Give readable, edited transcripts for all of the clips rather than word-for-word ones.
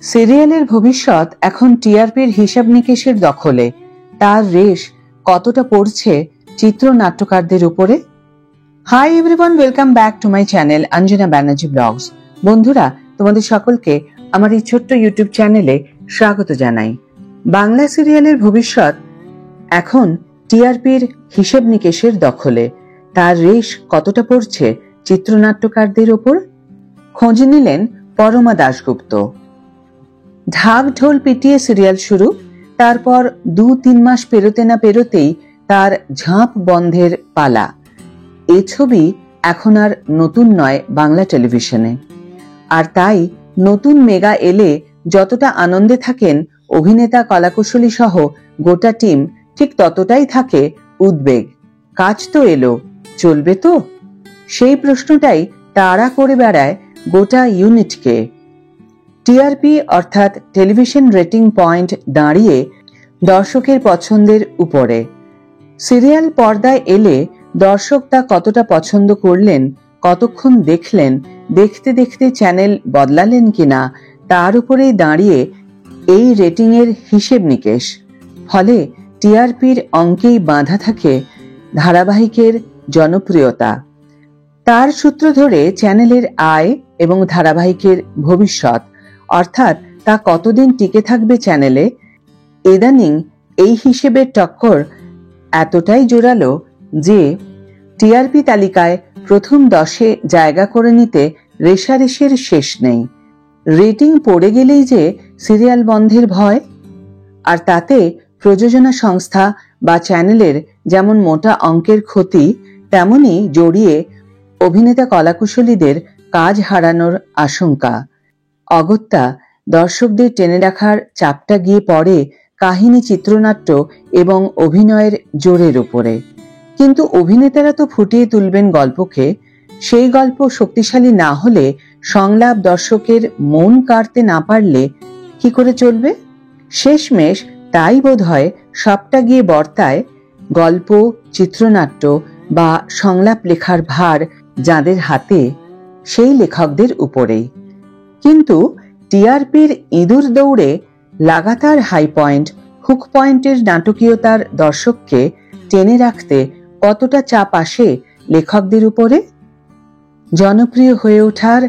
সিরিয়ালের ভবিষ্যৎ এখন টিআরপির হিসাব নিকেশের দখলে। তার রেশ কতটা পড়ছে চিত্রনাট্যকারদের উপরে? Hi everyone, welcome back to my channel Anjana Banerjee blogs. বন্ধুরা, তোমাদের সকলকে আমার এই ছোট্ট ইউটিউব চ্যানেলে স্বাগত জানাই। বাংলা সিরিয়ালের ভবিষ্যৎ এখন টিআরপির হিসাব নিকেশের দখলে। তার রেশ কতটা পড়ছে চিত্রনাট্যকারদের ওপর? খোঁজ নিলেন পরমা দাশগুপ্ত। ঢাক ঢোল পিটিয়ে সিরিয়াল শুরু, তারপর 2-3 মাস পেরোতে না পেরোতেই তার ঝাঁপ বন্ধের পালা। এ ছবি এখন আর নতুন নয় বাংলা টেলিভিশনে। আর তাই নতুন মেগা এলে যতটা আনন্দে থাকেন অভিনেতা, কলাকুশলী সহ গোটা টিম, ঠিক ততটাই থাকে উদ্বেগ। কাজ তো এলো, চলবে তো? সেই প্রশ্নটাই তাড়া করে বেড়ায় গোটা ইউনিটকে। টিআরপি অর্থাৎ টেলিভিশন রেটিং পয়েন্ট দাঁড়িয়ে দর্শকের পছন্দের উপরে। সিরিয়াল পর্দায় এলে দর্শক তা কতটা পছন্দ করলেন, কতক্ষণ দেখলেন, দেখতে দেখতে চ্যানেল বদলালেন কিনা, তার উপরেই দাঁড়িয়ে এই রেটিং এর হিসেব নিকেশ। ফলে টিআরপির অঙ্কেই বাঁধা থাকে ধারাবাহিকের জনপ্রিয়তা। তার সূত্র ধরে চ্যানেলের আয় এবং ধারাবাহিকের ভবিষ্যৎ, অর্থাৎ তা কতদিন টিকে থাকবে চ্যানেলে। ইদানিং এই হিসেবের টক্কর এতটাই জোরালো যে টিআরপি তালিকায় প্রথম 10-এ জায়গা করে নিতে রেশারেশির শেষ নেই। রেটিং পড়ে গেলেই যে সিরিয়াল বন্ধের ভয়, আর তাতে প্রযোজনা সংস্থা বা চ্যানেলের যেমন মোটা অঙ্কের ক্ষতি, তেমনি জড়িয়ে অভিনেতা, কলাকুশলীদের কাজ হারানোর আশঙ্কা। অগত্যা দর্শকদের টেনে রাখার চাপটা গিয়ে পড়ে কাহিনী, চিত্রনাট্য এবং অভিনয়ের জোরের উপরে। কিন্তু অভিনেতারা তো ফুটিয়ে তুলবেন গল্পকে। সেই গল্প শক্তিশালী না হলে, সংলাপ দর্শকের মন কাড়তে না পারলে কি করে চলবে? শেষমেশ তাই বোধ হয় সবটা গিয়ে বর্তায় গল্প, চিত্রনাট্য বা সংলাপ লেখার ভার যাদের হাতে, সেই লেখকদের উপরেই। কিন্তু টিআরপির ইঁদুর দৌড়ে লাগাতার হাই পয়েন্ট, হুক পয়েন্টের নাটকীয়তার দর্শককে টেনে রাখতে কতটা চাপ আসে লেখকদের উপরে? জনপ্রিয় হয়ে ওঠার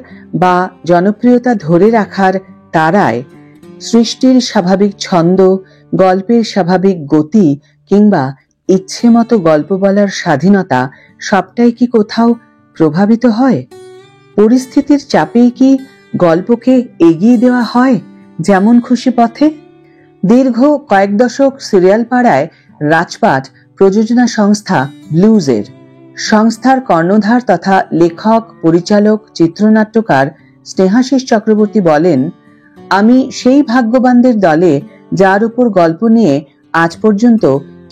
বা জনপ্রিয়তা ধরে রাখার তাড়ায় সৃষ্টির স্বাভাবিক ছন্দ, গল্পের স্বাভাবিক গতি কিংবা ইচ্ছে মতো গল্প বলার স্বাধীনতা, সবটাই কি কোথাও প্রভাবিত হয়? পরিস্থিতির চাপেই কি গল্পকে এগিয়ে দেওয়া হয় যেমন খুশি পথে? দীর্ঘ কয়েক দশক সিরিয়াল পাড়ায় রাজপাট প্রযোজনা সংস্থা ব্লুজের। সংস্থার কর্ণধার তথা লেখক, পরিচালক, চিত্রনাট্যকার স্নেহাশিস চক্রবর্তী বলেন, আমি সেই ভাগ্যবানদের দলে যার উপর গল্প নিয়ে আজ পর্যন্ত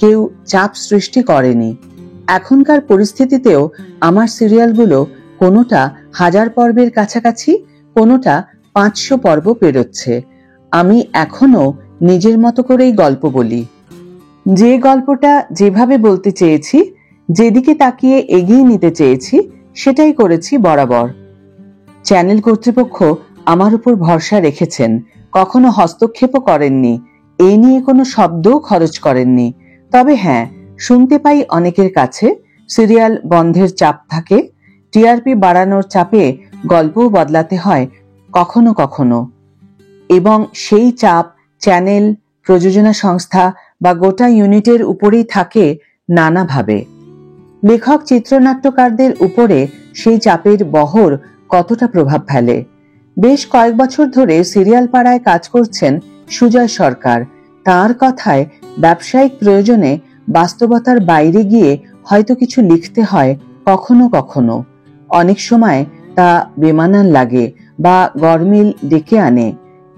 কেউ চাপ সৃষ্টি করেনি। এখনকার পরিস্থিতিতেও আমার সিরিয়ালগুলো কোনোটা 1000 পর্বের কাছাকাছি, কোনোটা 500 পর্ব পেরোচ্ছে। আমি এখনো নিজের মতো করেই গল্প বলি। যে গল্পটা যেভাবে বলতে চেয়েছি, যেদিকে তাকিয়ে এগিয়ে নিতে চেয়েছি, সেটাই করেছি বরাবর। চ্যানেল কর্তৃপক্ষ আমার উপর ভরসা রেখেছেন, কখনো হস্তক্ষেপও করেননি, এ নিয়ে কোনো শব্দও খরচ করেননি। তবে হ্যাঁ, শুনতে পাই অনেকের কাছে সিরিয়াল বন্ধের চাপ থাকে, টিআরপি বাড়ানোর চাপে গল্পও বদলাতে হয় কখনো কখনো, এবং সেই চাপ চ্যানেল, প্রযোজনা সংস্থা বা গোটা ইউনিটের উপরেই থাকে নানাভাবে। লেখক, চিত্রনাট্যকারদের উপরে সেই চাপের বহর কতটা প্রভাব ফেলে? বেশ কয়েক বছর ধরে সিরিয়াল পাড়ায় কাজ করছেন সুজয় সরকার। তার কথায়, ব্যবসায়িক প্রয়োজনে বাস্তবতার বাইরে গিয়ে হয়তো কিছু লিখতে হয় কখনো কখনো। অনেক সময় তা বেমানান লাগে বা গরমিল ডেকে আনে,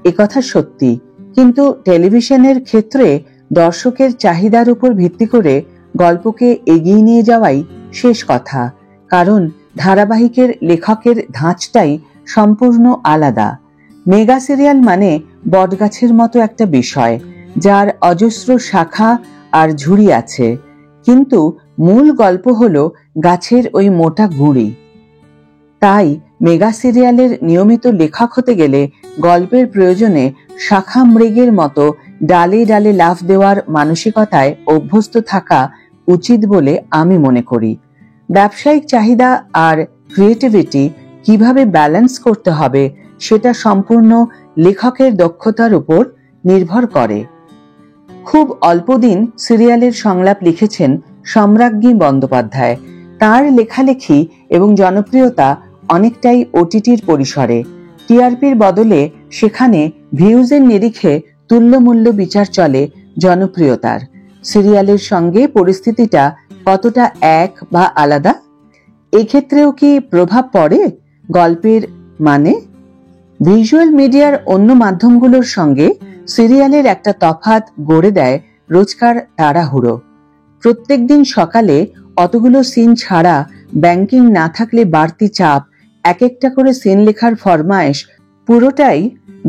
একথা সত্যি। কিন্তু টেলিভিশনের ক্ষেত্রে দর্শকের চাহিদার উপর ভিত্তি করে গল্পকে এগিয়ে নিয়ে যাওয়াই শেষ কথা। কারণ ধারাবাহিকের লেখকের ধাঁচটাই সম্পূর্ণ আলাদা। মেগা সিরিয়াল মানে বটগাছের মতো একটা বিষয়, যার অজস্র শাখা আর ঝুড়ি আছে, কিন্তু মূল গল্প হলো গাছের ওই মোটা গুঁড়ি। তাই মেগা সিরিয়ালের নিয়মিত লেখক হতে গেলে গল্পের প্রয়োজনে শাখা মৃগের মতো ডালে ডালে লাফ দেওয়ার মানসিকতায় অভ্যস্ত থাকা উচিত বলে আমি মনে করি। ব্যবসায়িক চাহিদা আর ক্রিয়েটিভিটি কিভাবে ব্যালেন্স করতে হবে সেটা সম্পূর্ণ লেখকের দক্ষতার উপর নির্ভর করে। খুব অল্পদিন সিরিয়ালের সংলাপ লিখেছেন সম্রাজ্ঞী বন্দ্যোপাধ্যায়। তার লেখালেখি এবং জনপ্রিয়তা অনেকটাই ওটিটির পরিসরে। টিআরপির বদলে সেখানে ভিউজের নিরিখে তুল্যমূল্য বিচার চলে জনপ্রিয়তার। সিরিয়ালের সঙ্গে পরিস্থিতিটা কতটা এক বা আলাদা? এক্ষেত্রেও কি প্রভাব পড়ে গল্পের মানে? ভিজুয়াল মিডিয়ার অন্য মাধ্যমগুলোর সঙ্গে সিরিয়ালের একটা তফাৎ গড়ে দেয় রোজকার তাড়াহুড়ো। প্রত্যেকদিন সকালে অতগুলো সিন ছাড়া ব্যাংকিং না থাকলে বাড়তি চাপ, এক একটা করে সিন লেখার ফরমায়েশ, পুরোটাই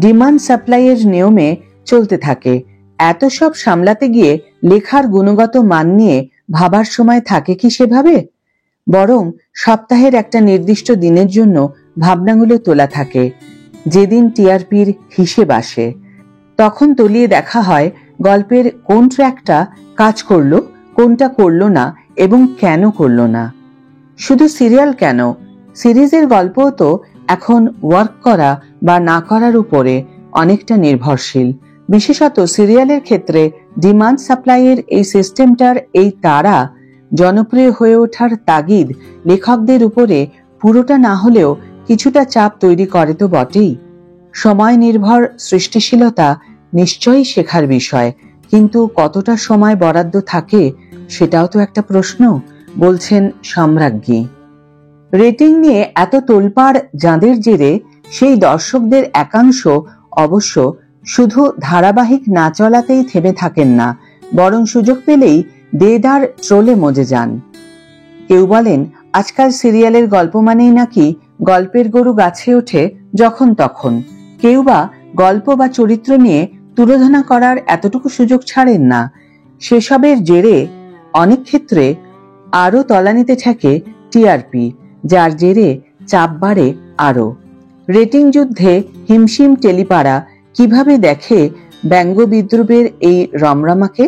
ডিমান্ড সাপ্লাইয়ের নিয়মে চলতে থাকে। এত সব সামলাতে গিয়ে লেখার গুণগত মান নিয়ে ভাবার সময় থাকে কি সেভাবে? বরং সপ্তাহের একটা নির্দিষ্ট দিনের জন্য ভাবনাগুলো তোলা থাকে, যেদিন টিআরপির হিসেব আসে। তখন তলিয়ে দেখা হয় গল্পের কোন ট্র্যাকটা কাজ করলো, কোনটা করলো না এবং কেন করলো না। শুধু সিরিয়াল কেন, সিরিজের গল্পও তো এখন ওয়ার্ক করা বা না করার উপরে অনেকটা নির্ভরশীল। বিশেষত সিরিয়ালের ক্ষেত্রে ডিমান্ড সাপ্লাইয়ের এই সিস্টেমটার এই তাড়া, জনপ্রিয় হয়ে ওঠার তাগিদ লেখকদের উপরে পুরোটা না হলেও কিছুটা চাপ তৈরি করে তো বটেই। সময় নির্ভর সৃষ্টিশীলতা নিশ্চয়ই শেখার বিষয়, কিন্তু কতটা সময় বরাদ্দ থাকে সেটাও তো একটা প্রশ্ন, বলছেন সম্রাজ্ঞী। রেটিং নিয়ে এত তোলপাড় যাঁদের জেরে সেই দর্শকদের একাংশ অবশ্য শুধু ধারাবাহিক না চলাতেই থেমে থাকেন না, বরং সুযোগ পেলেই দেদার ট্রোলে মজে যান। কেউ বলেন আজকাল সিরিয়ালের গল্প মানেই নাকি গল্পের গরু গাছে ওঠে যখন তখন। কেউ বা গল্প বা চরিত্র নিয়ে তুলোধনা করার এতটুকু সুযোগ ছাড়েন না। সেসবের জেরে অনেক ক্ষেত্রে আরো তলানিতে ঠেকে টিআরপি, যার জেরে চাপ বাড়ে আরো। রেটিং যুদ্ধে হিমশিম টেলিপাড়া কিভাবে দেখে ব্যঙ্গ বিদ্রুপের এই রমরমাকে?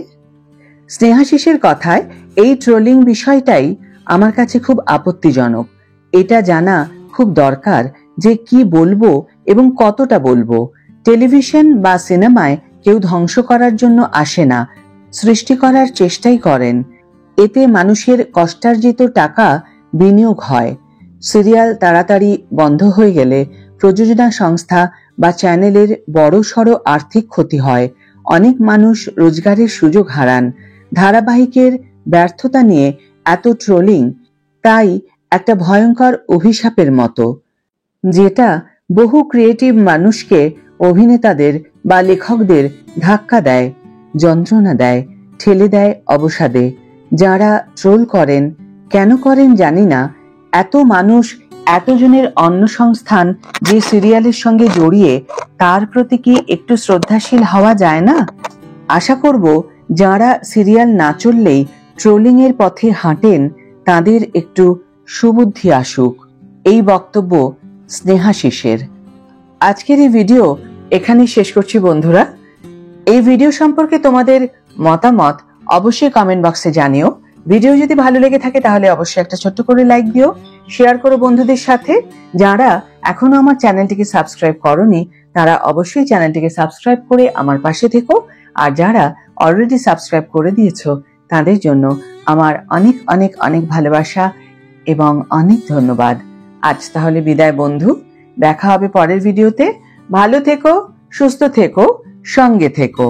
স্নেহাশিসের কথায় এই ট্রোলিং বিষয়টাই আমার কাছে খুব আপত্তিজনক। এটা জানা খুব দরকার যে কি বলবো এবং কতটা বলবো। টেলিভিশন বা সিনেমায় কেউ ধ্বংস করার জন্য আসে না, সৃষ্টি করার চেষ্টাই করেন। এতে মানুষের কষ্টার্জিত টাকা বিনিয়োগ হয়। সিরিয়াল তাড়াতাড়ি বন্ধ হয়ে গেলে প্রযোজনা সংস্থা বা চ্যানেলের বড়সড় আর্থিক ক্ষতি হয়। অনেক মানুষ রোজগারের সুযোগ হারান। ধারাবাহিকের ব্যর্থতা নিয়ে এত ট্রোলিং তাই একটা ভয়ঙ্কর অভিশাপের মতো, যেটা বহু ক্রিয়েটিভ মানুষকে, অভিনেতাদের বা লেখকদের ধাক্কা দেয়, যন্ত্রণা দেয়, ঠেলে দেয় অবসাদে। যারা ট্রোল করেন, কেন করেন জানি না, এত মানুষ, এতজনের অন্নসংস্থান যে সিরিয়ালের সঙ্গে জড়িয়ে, তার প্রতি কি একটু শ্রদ্ধাশীল হওয়া যায় না? আশা করব যারা সিরিয়াল না চললেই ট্রোলিং এর পথে হাঁটেন তাদের একটু সুবুদ্ধি আসুক। এই বক্তব্য স্নেহাশিসের। আজকের এই ভিডিও এখানে শেষ করছি বন্ধুরা। এই ভিডিও সম্পর্কে তোমাদের মতামত অবশ্যই কমেন্ট বক্সে জানিও। ভিডিও যদি ভালো লেগে থাকে তাহলে অবশ্যই একটা ছোট্ট করে লাইক দিও, শেয়ার করো বন্ধুদের সাথে। যারা এখনো আমার চ্যানেলটিকে সাবস্ক্রাইব করোনি তারা অবশ্যই চ্যানেলটিকে সাবস্ক্রাইব করে আমার পাশে থেকো। আর যারা অলরেডি সাবস্ক্রাইব করে দিয়েছো তাদের জন্য আমার অনেক অনেক অনেক ভালোবাসা এবং অনেক ধন্যবাদ। আজ তাহলে বিদায় বন্ধু, দেখা হবে পরের ভিডিওতে। ভালো থেকো, সুস্থ থেকো, সঙ্গে থেকো।